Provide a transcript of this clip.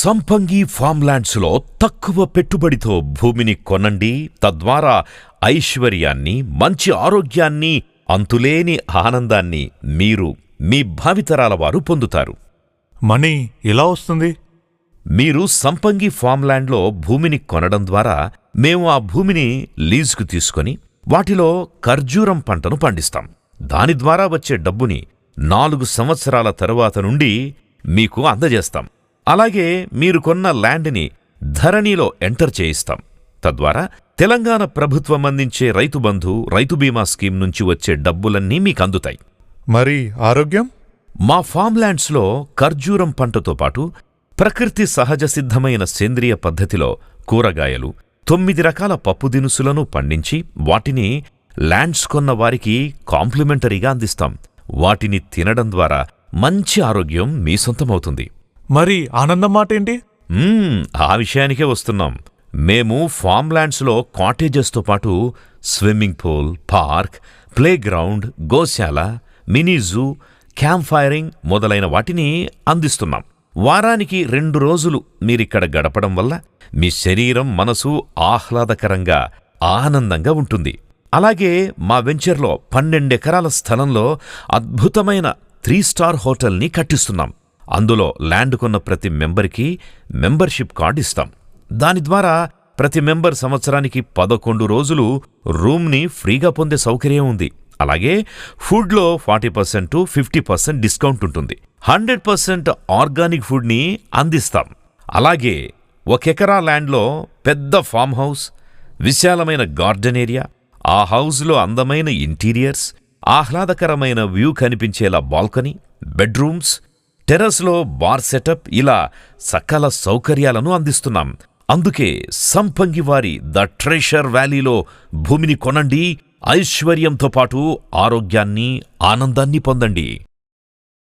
సంపంగి ఫార్మ్లాండ్స్లో తక్కువ పెట్టుబడితో భూమిని కొనండి. తద్వారా ఐశ్వర్యాన్ని, మంచి ఆరోగ్యాన్ని, అంతులేని ఆనందాన్ని మీరు మీ భావితరాల వారు పొందుతారు. మనీ ఎలా వస్తుంది? మీరు సంపంగి ఫార్మ్లాండ్లో భూమిని కొనడం ద్వారా మేము ఆ భూమిని లీజుకు తీసుకొని వాటిలో ఖర్జూరం పంటను పండిస్తాం. దాని ద్వారా వచ్చే డబ్బుని 4 సంవత్సరాల తరువాత నుండి మీకు అందజేస్తాం. అలాగే మీరు కొన్న ల్యాండ్ని ధరణిలో ఎంటర్ చేయిస్తాం. తద్వారా తెలంగాణ ప్రభుత్వం అందించే రైతు బంధు, రైతు బీమా స్కీమ్ నుంచి వచ్చే డబ్బులన్నీ మీకందుతాయి. మరి ఆరోగ్యం? మా ఫార్మ్లాండ్స్లో ఖర్జూరం పంటతో పాటు ప్రకృతి సహజ సిద్ధమైన సేంద్రియ పద్ధతిలో కూరగాయలు, 9 రకాల పప్పు దినుసులను పండించి వాటిని ల్యాండ్స్ కొన్న వారికి కాంప్లిమెంటరీగా అందిస్తాం. వాటిని తినడం ద్వారా మంచి ఆరోగ్యం మీ సొంతమవుతుంది. మరి ఆనందం మాటేంటి? ఆ విషయానికే వస్తున్నాం. మేము ఫార్మ్లాండ్స్లో కాటేజెస్తో పాటు స్విమ్మింగ్ పూల్, పార్క్, ప్లేగ్రౌండ్, గోశాల, మినీ జూ, క్యాంప్ ఫైరింగ్ మొదలైన వాటిని అందిస్తున్నాం. వారానికి 2 రోజులు మీరిక్కడ గడపడం వల్ల మీ శరీరం, మనసు ఆహ్లాదకరంగా, ఆనందంగా ఉంటుంది. అలాగే మా వెంచర్లో 12 ఎకరాల స్థలంలో అద్భుతమైన 3 స్టార్ హోటల్ని కట్టిస్తున్నాం. అందులో ల్యాండ్ కొన్న ప్రతి మెంబర్కి మెంబర్షిప్ కార్డు ఇస్తాం. దాని ద్వారా ప్రతి మెంబర్ సంవత్సరానికి 11 రోజులు రూమ్ని ఫ్రీగా పొందే సౌకర్యం ఉంది. అలాగే ఫుడ్లో 40% to 50% డిస్కౌంట్ ఉంటుంది. 100% ఆర్గానిక్ ఫుడ్ని అందిస్తాం. అలాగే 1 ఎకరా ల్యాండ్లో పెద్ద ఫామ్ హౌస్, విశాలమైన గార్డెన్ ఏరియా, ఆ హౌస్లో అందమైన ఇంటీరియర్స్, ఆహ్లాదకరమైన వ్యూ కనిపించేలా బాల్కనీ, బెడ్రూమ్స్, టెర్రస్లో బార్ సెటప్, ఇలా సకల సౌకర్యాలను అందిస్తున్నాం. అందుకే సంపంగి వారి ద ట్రెషర్ వ్యాలీలో భూమిని కొనండి. ఐశ్వర్యంతో పాటు ఆరోగ్యాన్ని, ఆనందాన్ని పొందండి.